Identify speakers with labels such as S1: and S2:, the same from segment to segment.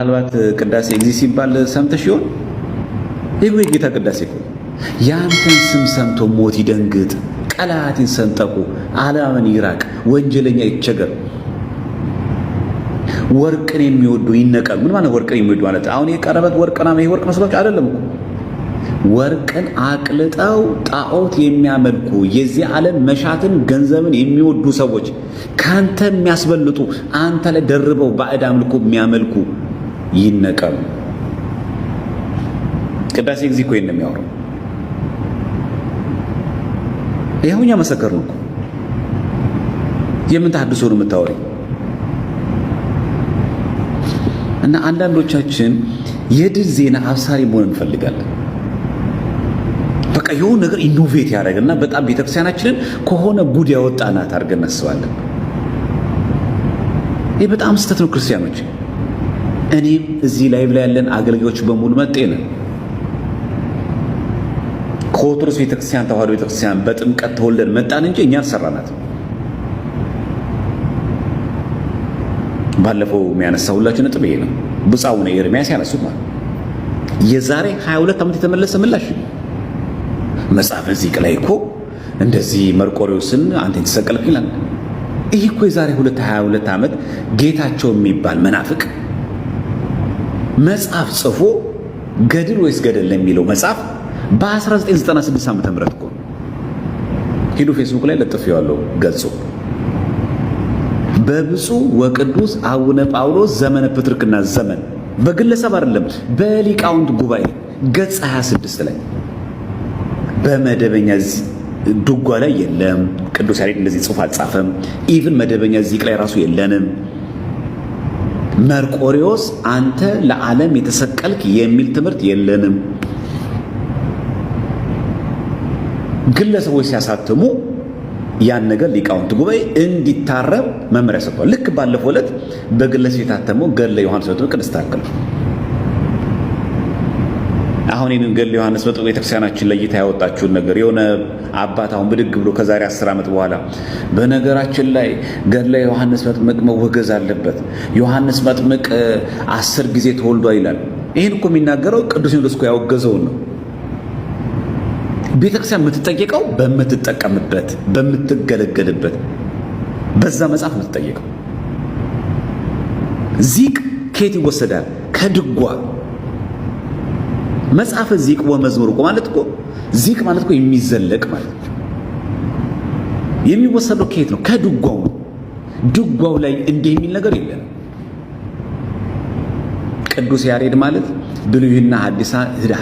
S1: ምናልባት ቅዳሴ እግዚእ ሲባል ሰምተሽ ይሆን? ይሄ የጌታ ቅዳሴ እኮ ያንተን ስም ሰምቶ ሞት ይደንግጥ፣ ቀላትን ሰንጠቁ፣ ዓለምን ይራቅ፣ ወንጀለኛ ይቸገር፣ ወርቅን የሚወዱ ይነቀል። ምን ማለት ወርቅን የሚወዱ ማለት? አሁን የቀረበት ወርቅና ይሄ ወርቅ መስሏችሁ አይደለም እኮ። ወርቅን አቅልጠው ጣዖት የሚያመልኩ የዚህ ዓለም መሻትን ገንዘብን የሚወዱ ሰዎች ካንተ የሚያስበልጡ አንተ ላይ ደርበው ባዕድ አምልኮ የሚያመልኩ ይነቀሉ። ቅዳሴ እግዚእ እኮ ነው የሚያወራው። ይኸውኛ መሰከር ነው እኮ። የምን ተሐድሶ ነው የምታወሪ? እና አንዳንዶቻችን የድል ዜና አብሳሪ መሆን እንፈልጋለን። በቃ የሆነ ነገር ኢኖቬት ያደረገና በጣም ቤተክርስቲያናችንን ከሆነ ጉድ ያወጣናት አድርገን እናስባለን። ይህ በጣም ስህተት ነው ክርስቲያኖች። እኔም እዚህ ላይቭ ላይ ያለን አገልጋዮች በሙሉ መጤን ከኦርቶዶክስ ቤተክርስቲያን ተዋህዶ ቤተክርስቲያን በጥምቀት ተወልደን መጣን እንጂ እኛ አልሰራናት። ባለፈው የሚያነሳሁላችሁ ነጥብ ይሄ ነው። ብፁዕ አቡነ ኤርምያስ ያነሱት ማለት የዛሬ 22 ዓመት የተመለሰ ምላሽ መጽሐፈ ዚቅ ላይ እኮ እንደዚህ መርቆሬዎስን አንተን ተሰቀልክ ይላል። ይህ እኮ የዛሬ 22 ዓመት ጌታቸው የሚባል መናፍቅ መጽሐፍ ጽፎ ገድል ወይስ ገደል ለሚለው መጽሐፍ በ1996 ዓመተ ምህረት እኮ ሄዱ ፌስቡክ ላይ ለጥፌዋለሁ ገጹ በብፁዕ ወቅዱስ አቡነ ጳውሎስ ዘመነ ፕትርክና ዘመን በግለሰብ አይደለም በሊቃውንት ጉባኤ ገጽ 26 ላይ በመደበኛ ድጓ ላይ የለም። ቅዱስ ያሬድ እንደዚህ ጽሑፍ አልጻፈም። ኢቭን መደበኛ ዚቅ ላይ ራሱ የለንም። መርቆሬዎስ አንተ ለዓለም የተሰቀልክ የሚል ትምህርት የለንም። ግለሰቦች ሲያሳትሙ ያን ነገር ሊቃውንት ጉባኤ እንዲታረም መመሪያ ሰጥቷል። ልክ ባለፈው ዕለት በግለሰብ የታተመው ገድለ ዮሐንስ መጥምቅ ቅድስት ታክል አሁን ይህንን ገድለ ዮሐንስ መጥምቅ ቤተክርስቲያናችን ለይታ ያወጣችውን ነገር የሆነ አባት አሁን ብድግ ብሎ ከዛሬ 10 ዓመት በኋላ በነገራችን ላይ ገድለ ዮሐንስ መጥምቅ መወገዝ አለበት፣ ዮሐንስ መጥምቅ 10 ጊዜ ተወልዷል ይላል። ይህን እኮ የሚናገረው ቅዱስ ሲኖዶስ እኮ ያወገዘውን ነው። ቤተክርስቲያን የምትጠየቀው በምትጠቀምበት በምትገለገልበት በዛ መጽሐፍ የምትጠየቀው። ዚቅ ከየት ይወሰዳል? ከድጓ። መጽሐፈ ዚቅ ወመዝሙር እኮ ማለት እኮ ዚቅ ማለት እኮ የሚዘለቅ ማለት ነው። የሚወሰደው ከየት ነው? ከድጓው ነው። ድጓው ላይ እንዲህ የሚል ነገር የለም። ቅዱስ ያሬድ ማለት ብሉይና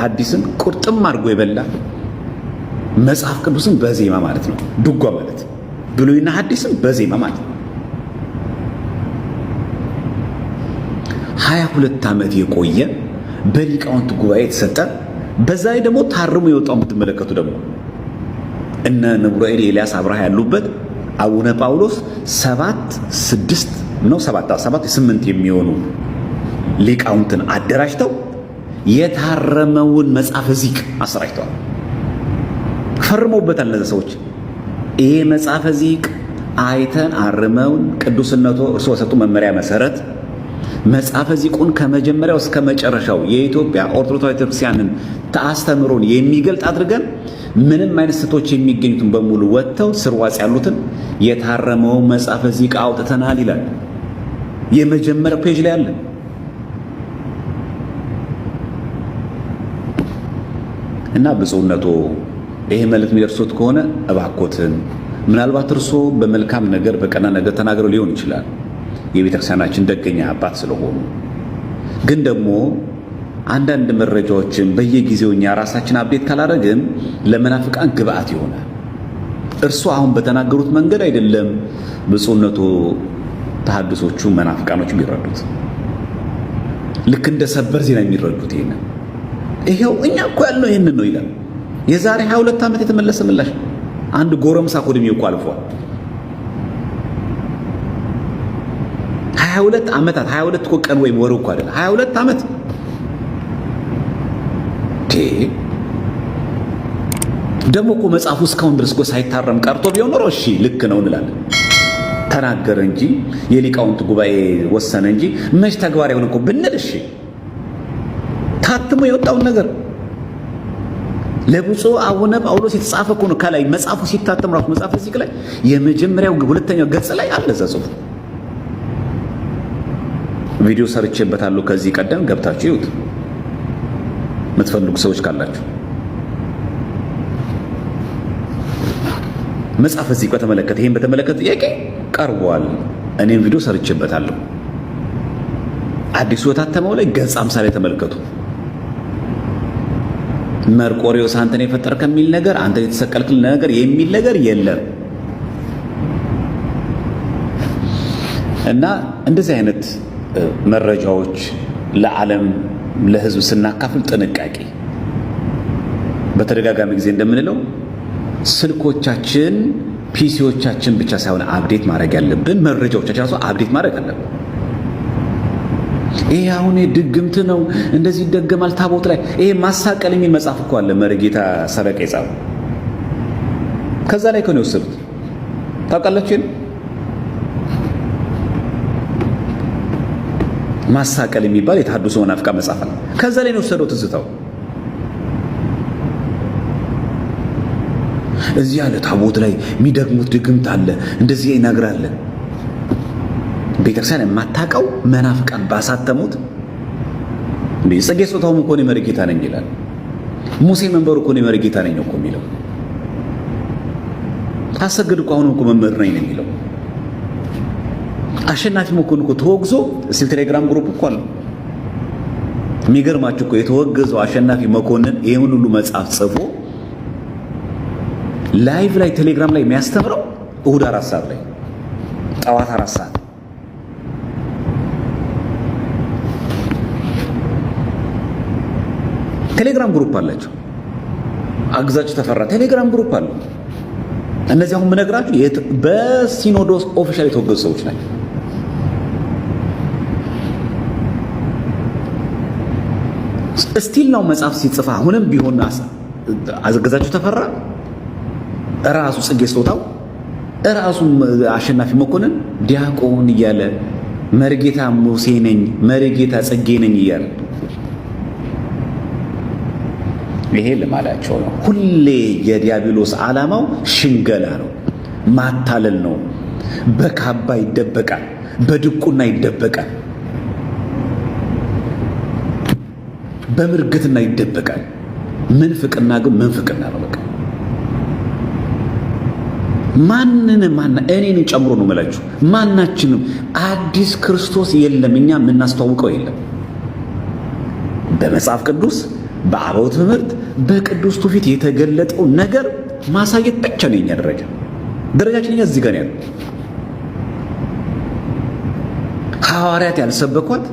S1: ሐዲስን ቁርጥም አድርጎ የበላ መጽሐፍ ቅዱስን በዜማ ማለት ነው። ድጓ ማለት ብሉይና ሐዲስን በዜማ ማለት ነው። 22 ዓመት የቆየ በሊቃውንት ጉባኤ የተሰጠ በዛ ላይ ደግሞ ታርሞ የወጣው የምትመለከቱ ደግሞ እነ ንቡረ-እድ ኤልያስ አብርሃ ያሉበት አቡነ ጳውሎስ 8 የሚሆኑ ሊቃውንትን አደራጅተው የታረመውን መጽሐፈ ዚቅ አሰራጭተዋል። ፈርመውበታል እነዚህ ሰዎች። ይሄ መጽሐፈ ዚቅ አይተን አርመውን ቅዱስነቱ እርስዎ በሰጡ መመሪያ መሰረት መጽሐፈ ዚቁን ከመጀመሪያው እስከ መጨረሻው የኢትዮጵያ ኦርቶዶክስ ቤተክርስቲያንን አስተምሮን የሚገልጥ አድርገን ምንም አይነት ስህተቶች የሚገኙትን በሙሉ ወጥተው ስርዋጽ ያሉትን የታረመው መጽሐፈ ዚቅ አውጥተናል ይላል። የመጀመሪያው ፔጅ ላይ አለ። እና ብፁዕነቱ ይሄ መልእክት የሚደርሱት ከሆነ እባኮትን ምናልባት እርሶ በመልካም ነገር በቀና ነገር ተናግረው ሊሆን ይችላል የቤተክርስቲያናችን ደገኛ አባት ስለሆኑ፣ ግን ደግሞ አንዳንድ መረጃዎችን በየጊዜው እኛ ራሳችን አብዴት ካላደረግን ለመናፍቃን ግብአት ይሆናል። እርሶ አሁን በተናገሩት መንገድ አይደለም ብፁዕነቱ ተሐድሶቹ መናፍቃኖች የሚረዱት፣ ልክ እንደ ሰበር ዜና የሚረዱት ይሄንን ይሄው እኛ እኮ ያልነው ይሄንን ነው ይላል። የዛሬ 22 ዓመት የተመለሰ ምላሽ። አንድ ጎረምሳ እኮ ዕድሜው እኮ አልፏል። 22 ዓመታት 22 እኮ ቀን ወይም ወር እኮ አይደለም 22 ዓመት ደግሞ እኮ መጽሐፉ እስካሁን ድረስ እኮ ሳይታረም ቀርቶ ቢሆን ኖሮ እሺ ልክ ነው እንላለን። ተናገረ እንጂ የሊቃውንት ጉባኤ ወሰነ እንጂ መች ተግባር ይሆን እኮ ብንል እሺ ታትሞ የወጣውን ነገር ለብፁዕ አቡነ ጳውሎስ የተጻፈ እኮ ነው። ከላይ መጽሐፉ ሲታተም ራሱ መጽሐፍ እዚህ ላይ የመጀመሪያው ሁለተኛው ገጽ ላይ አለ ጽሑፍ። ቪዲዮ ሰርቼበታለሁ ከዚህ ቀደም ገብታችሁ ይዩት የምትፈልጉ ሰዎች ካላችሁ። መጽሐፍ እዚህ በተመለከተ ይሄን በተመለከተ ጥያቄ ቀርቧል። እኔም ቪዲዮ ሰርቼበታለሁ። አዲሱ የታተመው ላይ ገጽ 50 ላይ ተመልከቱ። መርቆሪዎስ አንተን የፈጠረ ከሚል ነገር አንተ የተሰቀልክል ነገር የሚል ነገር የለም። እና እንደዚህ አይነት መረጃዎች ለዓለም ለሕዝብ ስናካፍል ጥንቃቄ በተደጋጋሚ ጊዜ እንደምንለው ስልኮቻችን ፒሲዎቻችን ብቻ ሳይሆን አፕዴት ማድረግ ያለብን መረጃዎቻችን ራሱ አፕዴት ማድረግ አለብን። ይሄ አሁን ድግምት ነው እንደዚህ ይደገማል ታቦት ላይ ይሄ ማሳቀል የሚል መጽሐፍ እኮ አለ መርጌታ ሰረቀ የጻፈው። ከዛ ላይ ነው የወሰዱት ታውቃላችሁ። ማሳቀል የሚባል የተሐድሶ መናፍቃን መጽሐፍ አለ። ከዛ ላይ ነው የወሰደው ትዝታው። እዚህ ያለ ታቦት ላይ የሚደግሙት ድግምት አለ እንደዚህ ይነግራል። ቤተክርስቲያን የማታውቀው መናፍቃን ባሳተሙት እንዴ ጽጌ ጾታውም እኮ ነው መርጌታ ነኝ ይላል። ሙሴ መንበሩ እኮ ነው መርጌታ ነኝ እኮ የሚለው። ታሰግድ እኮ አሁን እኮ መምህር ነኝ ነው የሚለው። አሸናፊ መኮንን እኮ ተወግዞ እስቲ ቴሌግራም ግሩፕ እኮ አለ። የሚገርማችሁ እኮ የተወገዘው አሸናፊ መኮንን ይሄን ሁሉ መጽሐፍ ጽፎ ላይቭ ላይ ቴሌግራም ላይ የሚያስተምረው እሁድ 4 ሰዓት ላይ ጠዋት 4 ሰዓት ቴሌግራም ግሩፕ አላቸው። አግዛችሁ ተፈራ ቴሌግራም ግሩፕ አለ። እነዚህ አሁን የምነግራችሁ በሲኖዶስ ኦፊሻል የተወገዙ ሰዎች ናቸው። ስቲል ነው መጽሐፍ ሲጽፋ አሁንም ቢሆን አገዛችሁ ተፈራ ራሱ ጽጌ ስጦታው ራሱ አሸናፊ መኮንን ዲያቆን እያለ መርጌታ ሙሴ ነኝ መርጌታ ጽጌ ነኝ እያለ ይሄ ለማላቸው ነው። ሁሌ የዲያብሎስ ዓላማው ሽንገላ ነው፣ ማታለል ነው። በካባ ይደበቃል፣ በድቁና ይደበቃል፣ በምርግትና ይደበቃል። ምንፍቅና ግን ምንፍቅና ነው። በቃ እኔን ጨምሮ ነው የምላችሁ። ማናችንም አዲስ ክርስቶስ የለም፣ እኛ የምናስተዋውቀው የለም። በመጽሐፍ ቅዱስ በአበው ትምህርት በቅዱስ ትውፊት የተገለጠው ነገር ማሳየት ብቻ ነው የኛ ደረጃችን እኛ እዚህ ጋር ያለው። ሐዋርያት ያልሰበኳት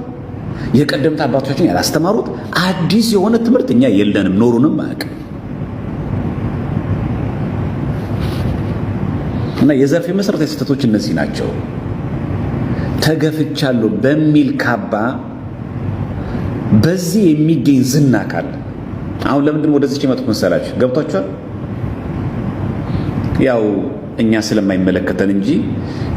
S1: የቀደምት አባቶቻችን ያላስተማሩት አዲስ የሆነ ትምህርት እኛ የለንም፣ ኖሩንም አያውቅም። እና የዘርፌ መሰረታዊ ስህተቶች እነዚህ ናቸው። ተገፍቻለሁ በሚል ካባ በዚህ የሚገኝ ዝና ካለ አሁን ለምንድን ነው ወደዚህ የመጡት መሰላችሁ? ገብቷችኋል? ያው እኛ ስለማይመለከተን እንጂ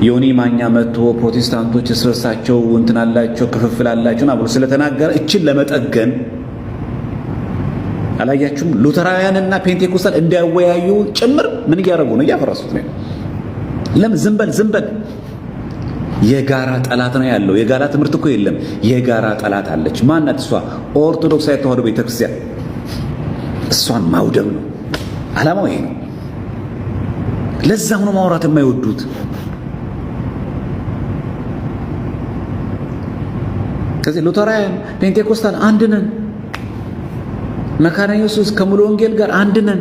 S1: ዮኒ ማኛ መጥቶ ፕሮቴስታንቶች እስረሳቸው እንትን አላቸው ክፍፍል አላቸው ብሎ ስለተናገረ እችን ለመጠገን አላያችሁም? ሉተራውያንና ፔንቴኮስታል እንዲያወያዩ ጭምር ምን እያደረጉ ነው? እያፈረሱት ነው። ለምን? ዝም በል የጋራ ጠላት ነው ያለው። የጋራ ትምህርት እኮ የለም። የጋራ ጠላት አለች። ማናት እሷ? ኦርቶዶክሳዊ ተዋሕዶ ቤተክርስቲያን። እሷን ማውደም ነው ዓላማው። ይሄ ነው። ለዛም ነው ማውራት የማይወዱት። ከዚህ ሉተራውያን ፔንቴኮስታል አንድ ነን፣ መካነ ኢየሱስ ከሙሉ ወንጌል ጋር አንድ ነን።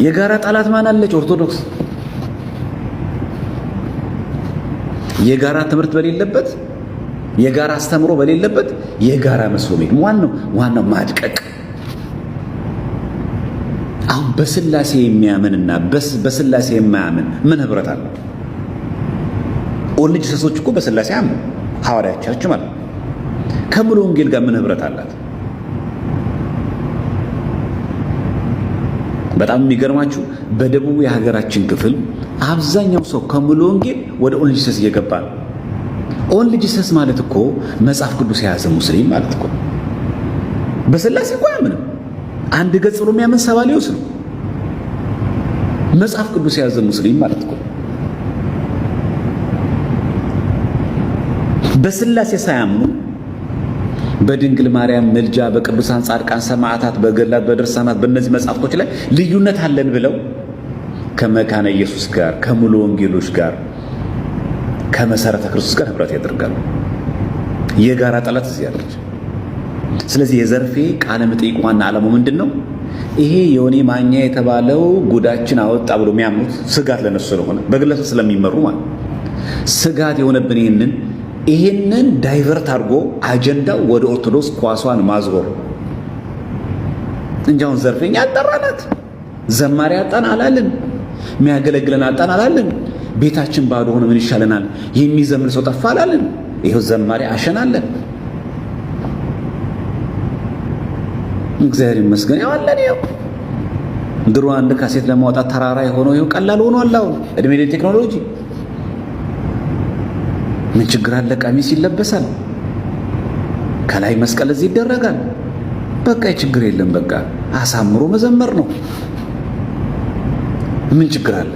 S1: የጋራ ጠላት ማን አለች? ኦርቶዶክስ። የጋራ ትምህርት በሌለበት የጋራ አስተምሮ በሌለበት የጋራ መስሎሜት ዋናው ማድቀቅ። አሁን በስላሴ የሚያምንና በስላሴ የማያምን ምን ህብረት አለ? ኦልጅ ሰሶች እኮ በስላሴ አምኑ፣ ሐዋርያቻችሁ ማለት ከሙሉ ወንጌል ጋር ምን ህብረት አላት? በጣም የሚገርማችሁ በደቡብ የሀገራችን ክፍል አብዛኛው ሰው ከሙሉ ወንጌል ወደ ኦንሊ ጂሰስ እየገባ ነው። ኦንሊ ጂሰስ ማለት እኮ መጽሐፍ ቅዱስ የያዘ ሙስሊም ማለት እኮ። በስላሴ እኮ አያምንም። አንድ ገጽ ብሎ የሚያምን ሰባሊዮስ ነው። መጽሐፍ ቅዱስ የያዘ ሙስሊም ማለት እኮ። በስላሴ ሳያምኑ በድንግል ማርያም ምልጃ፣ በቅዱሳን ጻድቃን ሰማዕታት፣ በገድላት፣ በድርሳናት በእነዚህ መጽሐፍቶች ላይ ልዩነት አለን ብለው ከመካነ ኢየሱስ ጋር ከሙሉ ወንጌሎች ጋር ከመሰረተ ክርስቶስ ጋር ህብረት ያደርጋሉ። የጋራ ጠላት እዚህ ያለች። ስለዚህ የዘርፌ ቃለ መጠይቅ ዋና ዓላማው ምንድን ነው? ይሄ ዮኒ ማኛ የተባለው ጉዳችን አወጣ ብሎ የሚያምኑት ስጋት ለነሱ ስለሆነ በግለሰብ ስለሚመሩ ማለት ስጋት የሆነብን ይሄንን ዳይቨርት አድርጎ አጀንዳው ወደ ኦርቶዶክስ ኳሷን ማዝወር እንጂ አሁን ዘርፌኛ አጠራናት፣ ዘማሪ አጣን አላልን፣ የሚያገለግለን አጣን አላልን፣ ቤታችን ባዶ ሆነ ምን ይሻለናል፣ የሚዘምር ሰው ጠፋ አላልን። ይሄው ዘማሪ አሸናለን። እግዚአብሔር ይመስገን። ያው አለን። ያው ድሮ አንድ ካሴት ለማውጣት ተራራ የሆነው ይሄው ቀላል ሆኗል። አሁን እድሜ ለቴክኖሎጂ ምን ችግር አለ? ቀሚስ ይለበሳል፣ ከላይ መስቀል እዚህ ይደረጋል። በቃ ችግር የለም። በቃ አሳምሮ መዘመር ነው። ምን ችግር አለ?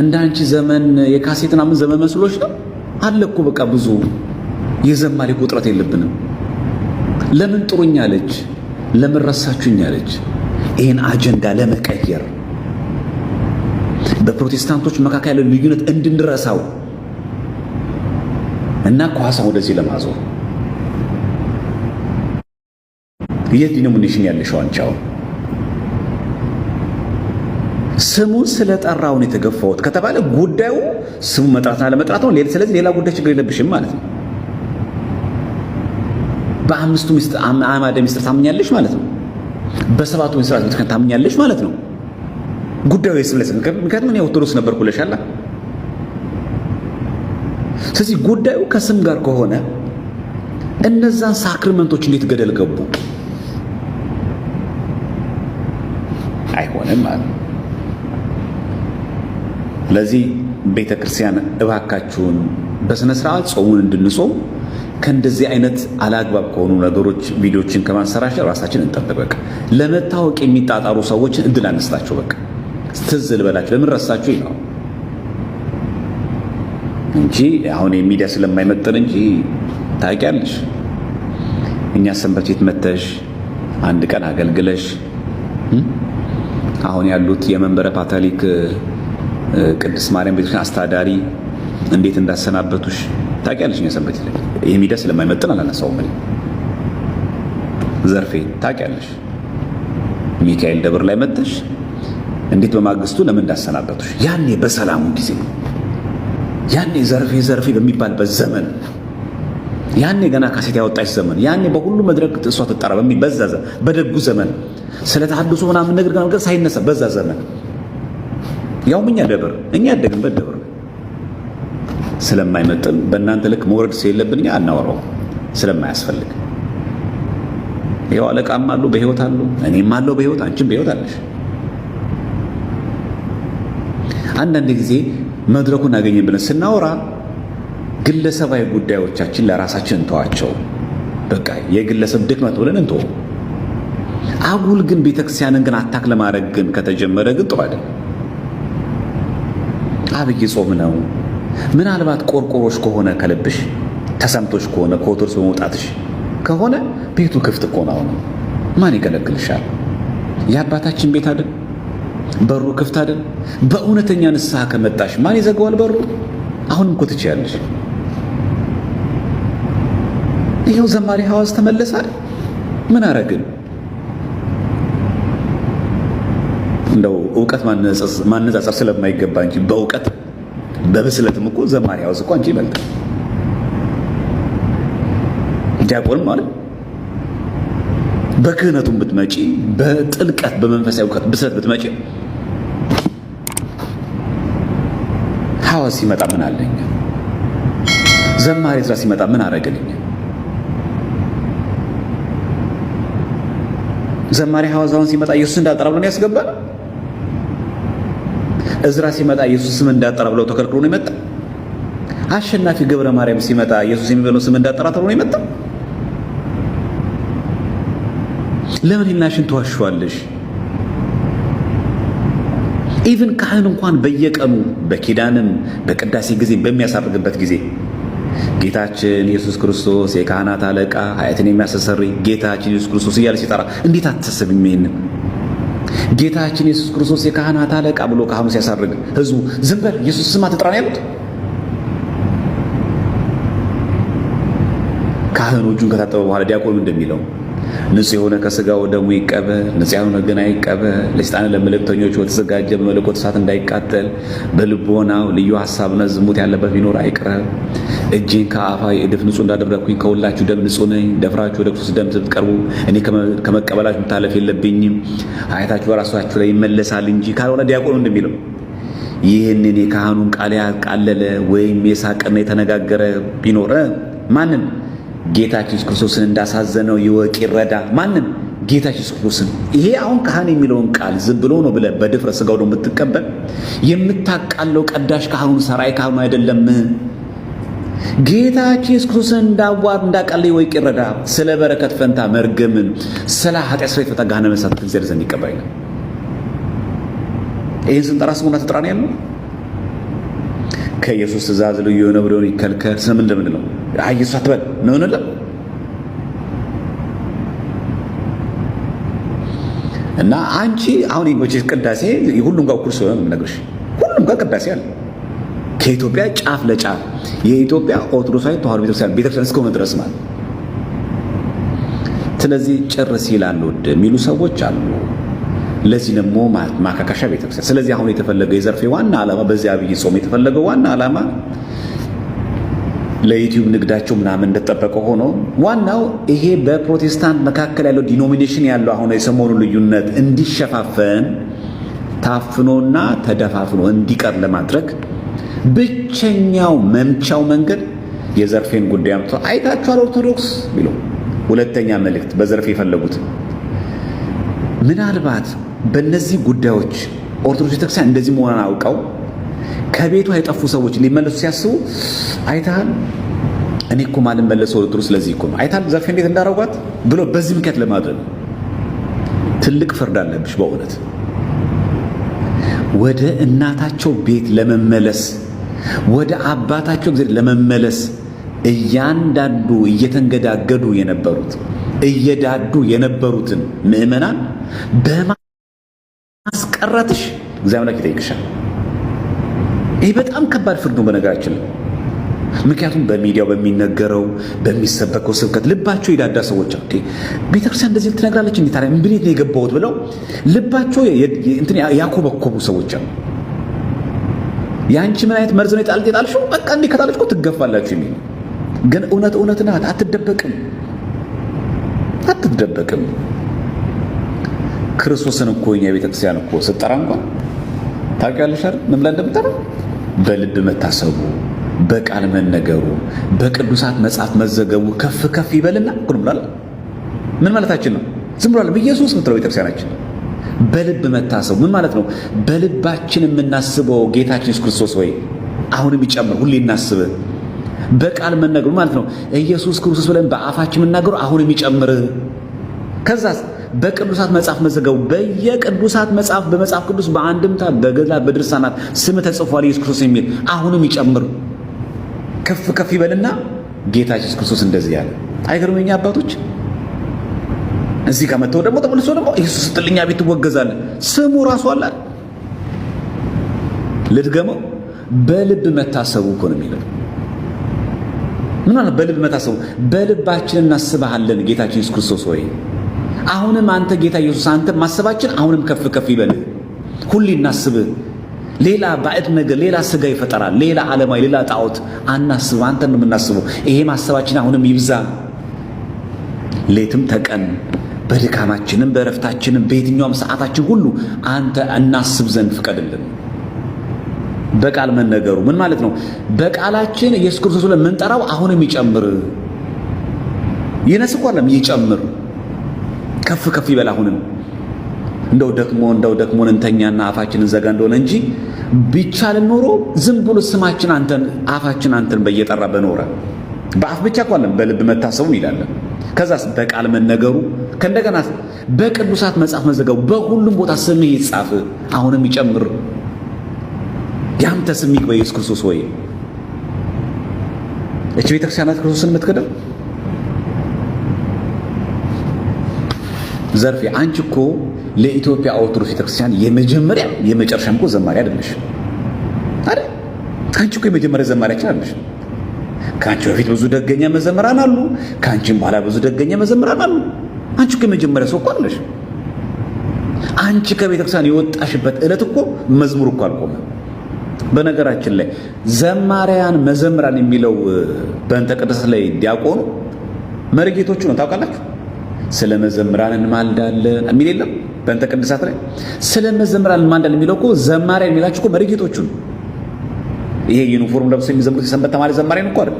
S1: እንዳንቺ ዘመን የካሴትና ምን ዘመን መስሎሽ ነው? አለ እኮ በቃ ብዙ የዘማሪ ቁጥረት የለብንም። ለምን ጥሩኛ አለች? ለምን ረሳችሁኝ አለች? ይህን አጀንዳ ለመቀየር በፕሮቴስታንቶች መካከል ያለው ልዩነት እንድንረሳው እና ኳሳ ወደዚህ ለማዞር የት ዲኖሚኔሽን ያለሽው አንቻው ስሙን ስለጠራውን የተገፋውት ከተባለ ጉዳዩ ስሙ መጥራትና ለመጥራት ነው። ስለዚህ ሌላ ጉዳይ ችግር የለብሽም ማለት ነው። በአምስቱ ምስጢር አዕማደ ምስጢር ታምኛለሽ ማለት ነው። በሰባቱ ምስጢራት ታምኛለሽ ማለት ነው። ጉዳዩ የስለስ ምክንያቱም እኔ ኦርቶዶክስ ነበርኩ ብለሻል። ስለዚህ ጉዳዩ ከስም ጋር ከሆነ እነዛን ሳክሪመንቶች እንዴት ገደል ገቡ? አይሆንም ማለት ነው። ስለዚህ ቤተ ክርስቲያን እባካችሁን በስነ ስርዓት ጾሙን እንድንጾም ከእንደዚህ አይነት አላግባብ ከሆኑ ነገሮች ቪዲዮችን ከማንሰራጨት ራሳችን እንጠብቅ። ለመታወቅ የሚጣጣሩ ሰዎችን እድል አነስታቸው። በቃ ትዝ ልበላችሁ። ለምን ረሳችሁ ነው እንጂ አሁን የሚዲያ ስለማይመጥን እንጂ ታውቂያለሽ፣ እኛ ሰንበት ቤት መተሽ አንድ ቀን አገልግለሽ አሁን ያሉት የመንበረ ፓትርያርክ ቅድስት ማርያም ቤተክርስቲያን አስተዳዳሪ እንዴት እንዳሰናበቱሽ ታውቂያለሽ። እኛ ሰንበት ቤት ይሄ ሚዲያ ስለማይመጥን አላነሳውም። ዘርፌ ታውቂያለሽ፣ ሚካኤል ደብር ላይ መተሽ እንዴት በማግስቱ ለምን እንዳሰናበቱሽ ያኔ በሰላሙ ጊዜ ያኔ ዘርፌ በሚባልበት ዘመን ያኔ ገና ካሴት ያወጣች ዘመን ያኔ በሁሉ መድረክ እሷ ተጣራ በሚበዛዘ በደጉ ዘመን ስለ ተሐድሶ ምናምን ነገር ሳይነሳ በዛ ዘመን ያው እኛ ያደግንበት ደብር ስለማይመጥን በእናንተ ልክ መውረድ ስለሌለብን እኛ አናወራው ስለማያስፈልግ ያው አለቃም አሉ በህይወት አሉ፣ እኔም አለው በህይወት፣ አንቺም በህይወት አለሽ። አንዳንድ ጊዜ መድረኩን አገኘን ብለን ስናወራ ግለሰባዊ ጉዳዮቻችን ለራሳችን እንተዋቸው። በቃ የግለሰብ ድክመት ብለን እንተው። አጉል ግን ቤተክርስቲያንን ግን አታክ ለማድረግ ግን ከተጀመረ ግን ጥሩ አይደለም። አብይ ጾም ነው። ምናልባት ቆርቆሮሽ ከሆነ ከልብሽ ተሰምቶሽ ከሆነ ከኦርቶዶክስ በመውጣትሽ ከሆነ ቤቱ ክፍት እኮ ነው። ማን ይከለክልሻል? የአባታችን ቤት አይደል? በሩ ክፍት አይደል? በእውነተኛ ንስሐ ከመጣሽ ማን ይዘጋዋል በሩ? አሁንም እኮ ትችያለሽ። ይኸው ዘማሪ ሐዋዝ ተመለሰ። ምን አረግን? እንደው ዕውቀት ማነጻጸር ስለማይገባ እንጂ በእውቀት በብስለትም እኮ ዘማሪ ሐዋዝ እኮ አንቺ ይበልጣል። ዲያቆን ማለት በክህነቱም ብትመጪ በጥልቀት በመንፈሳዊ ዕውቀት ብስለት ብትመጪ ሐዋዝ ሲመጣ ምን አለኝ? ዘማሪ ስራ ሲመጣ ምን አረገልኝ? ዘማሪ ሐዋዝ አሁን ሲመጣ ኢየሱስ እንዳልጠራ ብለን ያስገባል። እዝራ ሲመጣ ኢየሱስ ስም እንዳጠራ ብለው ተከልክሎ ነው የመጣ። አሸናፊ ገብረ ማርያም ሲመጣ ኢየሱስ የሚበለው ስም እንዳጠራ ተብሎ ነው የመጣ። ለምን ህሊናሽን ተዋሽዋለሽ? ኢቭን ካህን እንኳን በየቀኑ በኪዳንም በቅዳሴ ጊዜ በሚያሳርግበት ጊዜ ጌታችን ኢየሱስ ክርስቶስ የካህናት አለቃ ኃጢአትን የሚያስተሰርይ ጌታችን ኢየሱስ ክርስቶስ እያለ ሲጠራ እንዴት አትሰብም? ይሄንን ጌታችን ኢየሱስ ክርስቶስ የካህናት አለቃ ብሎ ካህኑ ሲያሳርግ ህዝቡ ዝም በል ኢየሱስ ስም አትጥራ ነው ያሉት። ካህኑ እጁን ከታጠበ በኋላ ዲያቆኑ እንደሚለው ንጹሕ የሆነ ከሥጋው ደሙ ይቀበል፣ ንጹሕ የሆነ ግን አይቀበል፣ ለሰይጣን ለመልእክተኞች በተዘጋጀ በመለኮት እሳት እንዳይቃጠል፣ በልቦናው ልዩ ሐሳብና ዝሙት ያለበት ቢኖር አይቅረብ። እጄን ከአፋዊ እድፍ ንጹሕ እንዳደረግኩኝ ከሁላችሁ ደም ንጹሕ ነኝ። ደፍራችሁ ወደ ክርስቶስ ደም ስትቀርቡ እኔ ከመቀበላችሁ መታለፍ የለብኝም። ኃጢአታችሁ በራሳችሁ ላይ ይመለሳል እንጂ ካልሆነ ዲያቆኑ እንደሚለው ይህንን የካህኑን ቃል ያቃለለ ወይም የሳቀና የተነጋገረ ቢኖር ማንም ጌታችን ኢየሱስ ክርስቶስን እንዳሳዘነው ይወቅ ይረዳ። ማንም ጌታችን ኢየሱስ ክርስቶስን ይሄ አሁን ካህን የሚለውን ቃል ዝም ብሎ ነው ብለህ በድፍረት ስጋው ነው የምትቀበል። የምታቃለው ቀዳሽ ካህኑን ሰራይ ካህኑ አይደለም። ጌታችን ኢየሱስ ክርስቶስን እንዳቃለ ይወቅ ይረዳ። ስለ በረከት ፈንታ መርገምን፣ ስለ ኃጢአት ስርየት ፈንታ ገሃነመ እሳት ከእግዚአብሔር ዘንድ ይቀበላል። ይህን ስንጠራ ስሙና ትጥራ ነው ያለው። ከኢየሱስ ትእዛዝ ልዩ የሆነ ብሎን ይከልከል። ስም እንደምን ነው ኢየሱስ አትበል ነው እንለም። እና አንቺ አሁን ይጎች ቅዳሴ ሁሉም ጋር እኩል ስለሆነ የምነግርሽ ሁሉም ጋር ቅዳሴ አለ። ከኢትዮጵያ ጫፍ ለጫፍ የኢትዮጵያ ኦርቶዶክሳዊ ተዋሕዶ ቤተክርስቲያን እስከሆነ ድረስ ማለት። ስለዚህ ጭርስ ይላሉ የሚሉ ሰዎች አሉ። ለዚህ ደግሞ ማካካሻ ቤተክርስቲያን። ስለዚህ አሁን የተፈለገው የዘርፌ ዋና ዓላማ በዚህ አብይ ጾም የተፈለገው ዋና ዓላማ ለዩቲዩብ ንግዳቸው ምናምን እንደተጠበቀ ሆኖ ዋናው ይሄ በፕሮቴስታንት መካከል ያለው ዲኖሚኔሽን ያለው አሁን የሰሞኑ ልዩነት እንዲሸፋፈን ታፍኖና ተደፋፍኖ እንዲቀር ለማድረግ ብቸኛው መምቻው መንገድ የዘርፌን ጉዳይ አምጥቶ አይታችኋል ኦርቶዶክስ ቢሉ ሁለተኛ መልእክት በዘርፌ የፈለጉት ምናልባት በእነዚህ ጉዳዮች ኦርቶዶክስ ቤተክርስቲያን እንደዚህ መሆኗን አውቀው ከቤቷ የጠፉ ሰዎች ሊመለሱ ሲያስቡ አይታል እኔ እኮ ማለት መለሰው ወጥሩ ስለዚህ እኮ አይታል ዘርፌ እንዴት እንዳረጓት ብሎ በዚህ ምክንያት ለማድረግ ትልቅ ፍርድ አለብሽ። በእውነት ወደ እናታቸው ቤት ለመመለስ ወደ አባታቸው እግዚአብሔር ለመመለስ እያንዳንዱ እየተንገዳገዱ የነበሩት እየዳዱ የነበሩትን ምእመናን በማስቀረትሽ እግዚአብሔር ይጠይቅሻል። ይህ በጣም ከባድ ፍርድ ነው በነገራችን ላይ። ምክንያቱም በሚዲያው በሚነገረው በሚሰበከው ስብከት ልባቸው የዳዳ ሰዎች አሉ። ቤተክርስቲያን እንደዚህ ትነግራለች እንዴ ታዲያ ምን ቤት ነው የገባሁት ብለው ልባቸው እንትን ያኮበኮቡ ሰዎች አሉ። ያንቺ ምን አይነት መርዝ ነው የጣልሽው? በቃ እንዴ ከጣለች እኮ ትገፋላችሁ የሚል ግን እውነት ናት። አትደበቅም። ክርስቶስን እኮ እኛ ቤተክርስቲያን እኮ ስጠራ እንኳን ታውቂያለሽ አይደል? ምን ብላ እንደምጠራ በልብ መታሰቡ፣ በቃል መነገሩ፣ በቅዱሳት መጽሐፍ መዘገቡ ከፍ ከፍ ይበልና እኮ ነው ብላል። ምን ማለታችን ነው? ዝም ብሏል በኢየሱስ ምትለው ቤተክርስቲያናችን በልብ መታሰቡ ምን ማለት ነው? በልባችን የምናስበው ጌታችን ኢየሱስ ክርስቶስ ወይ አሁንም ይጨምር ሁሌ እናስብ። በቃል መነገሩ ማለት ነው ኢየሱስ ክርስቶስ ብለን በአፋችን የምናገሩ አሁንም ይጨምር። ከዛስ በቅዱሳት መጽሐፍ መዘገቡ በየቅዱሳት መጽሐፍ በመጽሐፍ ቅዱስ በአንድምታ በገድላት በድርሳናት ስም ተጽፏል ኢየሱስ ክርስቶስ የሚል አሁንም ይጨምር ከፍ ከፍ ይበልና ጌታችን ኢየሱስ ክርስቶስ እንደዚህ ያለ አይገርምኛ አባቶች እዚህ ጋር መጥተው ደግሞ ተመልሶ ደግሞ ኢየሱስ ስትልኛ ቤት ትወገዛለ ስሙ ራሱ አለ ልድገመው በልብ መታሰቡ እኮ ነው የሚለው ምን ማለት በልብ መታሰቡ በልባችን እናስብሃለን ጌታችን ኢየሱስ ክርስቶስ ሆይ አሁንም አንተ ጌታ ኢየሱስ አንተ ማሰባችን አሁንም ከፍ ከፍ ይበል ሁሉ እናስብ ሌላ ባዕድ ነገር ሌላ ስጋ ይፈጠራል ሌላ ዓለማዊ ሌላ ጣዖት አናስብ አንተን ነው የምናስበው ይሄ ማሰባችን አሁንም ይብዛ ሌትም ተቀን በድካማችንም በረፍታችንም በየትኛውም ሰዓታችን ሁሉ አንተ እናስብ ዘንድ ፍቀድልን በቃል መነገሩ ምን ማለት ነው በቃላችን ኢየሱስ ክርስቶስ ብለን የምንጠራው አሁንም ይጨምር ይነስቆለም ይጨምር ከፍ ከፍ ይበል አሁንም እንደው ደክሞን እንተኛና አፋችንን ዘጋ እንደሆነ እንጂ ቢቻል ኖሮ ዝም ብሎ ስማችን አንተን አፋችን አንተን በየጠራ በኖረ በአፍ ብቻ እንኳን በልብ መታሰቡ ይላል። ከዛስ በቃል መነገሩ ከእንደገና በቅዱሳት መጽሐፍ መዘገቡ በሁሉም ቦታ ስምህ ይጻፍ። አሁንም ይጨምር ያንተ ስም ይግባ ኢየሱስ ክርስቶስ ሆይ። እቺ ቤተክርስቲያናት ክርስቶስን የምትከደው ዘርፌ አንቺ እኮ ለኢትዮጵያ ኦርቶዶክስ ቤተክርስቲያን የመጀመሪያ የመጨረሻም እኮ ዘማሪ አይደለሽ አይደል? አንቺ እኮ የመጀመሪያ ዘማሪያችን አይደለሽ። ከአንቺ በፊት ብዙ ደገኛ መዘምራን አሉ፣ ከአንቺም በኋላ ብዙ ደገኛ መዘምራን አሉ። አንቺ እኮ የመጀመሪያ ሰው እኮ አይደለሽ። አንቺ ከቤተክርስቲያን የወጣሽበት ዕለት እኮ መዝሙር እኮ አልቆመም። በነገራችን ላይ ዘማሪያን መዘምራን የሚለው በእንተ ቅድስት ላይ ዲያቆኑ መርጌቶቹ ነው ታውቃላችሁ። ስለ መዘምራን እንማልዳለን የሚል የለም በእንተ ቅድሳት ላይ። ስለ መዘምራን እንማልዳለን የሚለው እኮ ዘማሪያን የሚላችሁ እኮ መርጌቶቹ ነው። ይሄ ዩኒፎርም ለብሰው የሚዘምሩት የሰንበት ተማሪ ዘማሪያን እኮ አይደል?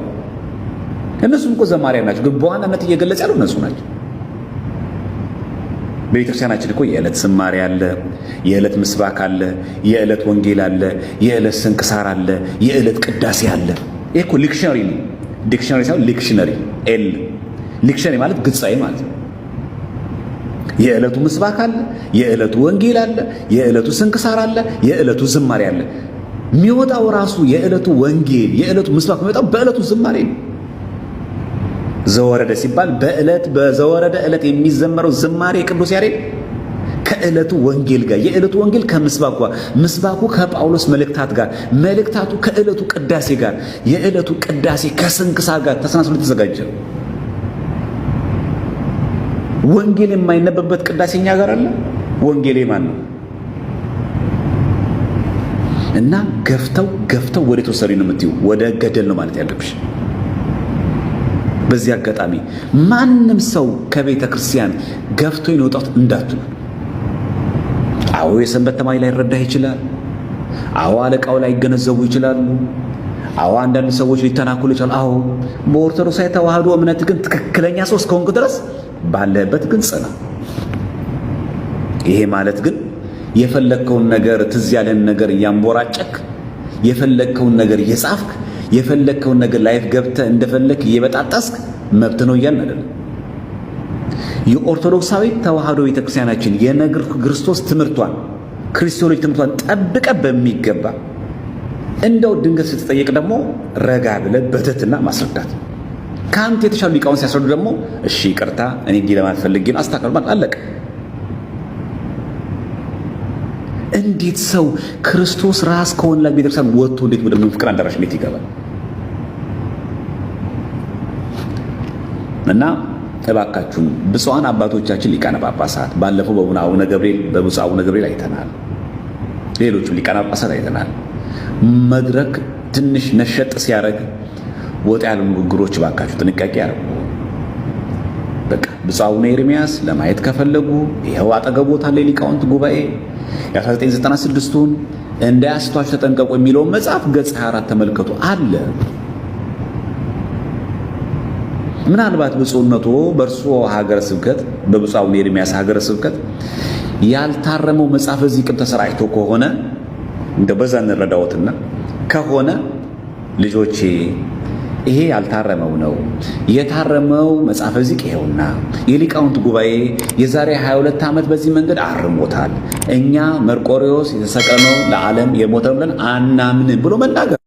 S1: እነሱም እኮ ዘማሪያን ናቸው፣ ግን በዋናነት እየገለጸ ያለው እነሱ ናቸው። በቤተክርስቲያናችን እኮ የዕለት ዝማሬ አለ፣ የዕለት ምስባክ አለ፣ የዕለት ወንጌል አለ፣ የዕለት ስንክሳር አለ፣ የዕለት ቅዳሴ አለ። ይሄ እኮ ሊክሽነሪ ነው። ዲክሽነሪ ሳይሆን ሊክሽነሪ ኤል ሊክሽነሪ ማለት ግጻይ ማለት ነው። የዕለቱ ምስባክ አለ፣ የዕለቱ ወንጌል አለ፣ የዕለቱ ስንክሳር አለ፣ የዕለቱ ዝማሬ አለ። የሚወጣው ራሱ የዕለቱ ወንጌል የዕለቱ ምስባክ የሚወጣው በዕለቱ ዝማሬ ነው። ዘወረደ ሲባል በዘወረደ ዕለት የሚዘመረው ዝማሬ ቅዱስ ያሬድ ከዕለቱ ወንጌል ጋር፣ የዕለቱ ወንጌል ከምስባኩ ጋር፣ ምስባኩ ከጳውሎስ መልእክታት ጋር፣ መልእክታቱ ከዕለቱ ቅዳሴ ጋር፣ የዕለቱ ቅዳሴ ከስንክሳር ጋር ተሰናስሎ የተዘጋጀ ወንጌል የማይነበበት ቅዳሴኛ ጋር አለ። ወንጌል ማን ነው? እና ገፍተው ወደ ተወሰሪ ነው የምትይው፣ ወደ ገደል ነው ማለት ያለብሽ። በዚህ አጋጣሚ ማንም ሰው ከቤተ ክርስቲያን ገፍቶ ይወጣት እንዳትሉ። አዎ የሰንበት ተማሪ ላይ ረዳህ ይችላል። አዎ አለቃው ላይ ይገነዘቡ ይችላሉ። አዎ አንዳንድ ሰዎች ሊተናኮሉ ይችላሉ። አዎ በኦርቶዶክሳዊ ተዋህዶ እምነት ግን ትክክለኛ ሰው እስከሆንክ ድረስ ባለበት ግን ጽና። ይሄ ማለት ግን የፈለከውን ነገር ትዝ ያለን ነገር እያንቦራጨክ የፈለከውን ነገር እየጻፍክ የፈለከውን ነገር ላይፍ ገብተህ እንደፈለክ እየበጣጣስክ መብት ነው እያልን አይደለም። የኦርቶዶክሳዊ ተዋህዶ ቤተክርስቲያናችን የነገር ክርስቶስ ትምህርቷን ክርስቶሎጂ ትምህርቷን ጠብቀ በሚገባ እንደው ድንገት ስትጠየቅ ደግሞ ረጋ ብለህ በትህትና ማስረዳት። ከአንተ የተሻሉ ሊቃውንት ሲያስረዱ ደግሞ እሺ ይቅርታ እኔ እንዲህ ለማለት ፈልጌ ነው አስተካክል ማለት አለቀ። እንዴት ሰው ክርስቶስ ራስ ከወንጌል ቤተክርስቲያን ወጥቶ እንዴት ወደ ፍቅር አዳራሽ እንዴት ይገባል? እና እባካችሁን ብፁዓን አባቶቻችን ሊቃነ ጳጳሳት ባለፈው በብፁዕ አቡነ ገብርኤል አይተናል። ሌሎቹ ሊቃነ ጳጳሳት አይተናል። መድረክ ትንሽ ነሸጥ ሲያደርግ ወጥ ያሉ ንግግሮች እባካችሁ ጥንቃቄ ያደርጉ። በቃ ብፁዕ አቡነ ኤርምያስ ለማየት ከፈለጉ ይኸው አጠገቦታ ላይ ሊቃውንት ጉባኤ የ1996ቱን እንዳያስቷችሁ ተጠንቀቁ የሚለውን መጽሐፍ ገጽ 24 ተመልከቱ አለ። ምናልባት ብፁዕነቶ በእርሶ ሀገረ ስብከት በብፁዕ አቡነ ኤርምያስ ሀገረ ስብከት ያልታረመው መጽሐፍ እዚህ ቅም ተሰራጭቶ ከሆነ እንደ በዛ እንረዳዎትና ከሆነ ልጆቼ ይሄ ያልታረመው ነው። የታረመው መጽሐፈ ዚቅ ይሄውና የሊቃውንት ጉባኤ የዛሬ 22 ዓመት በዚህ መንገድ አርሞታል። እኛ መርቆሪዎስ የተሰቀለው ለዓለም የሞተው ብለን አናምን ብሎ መናገር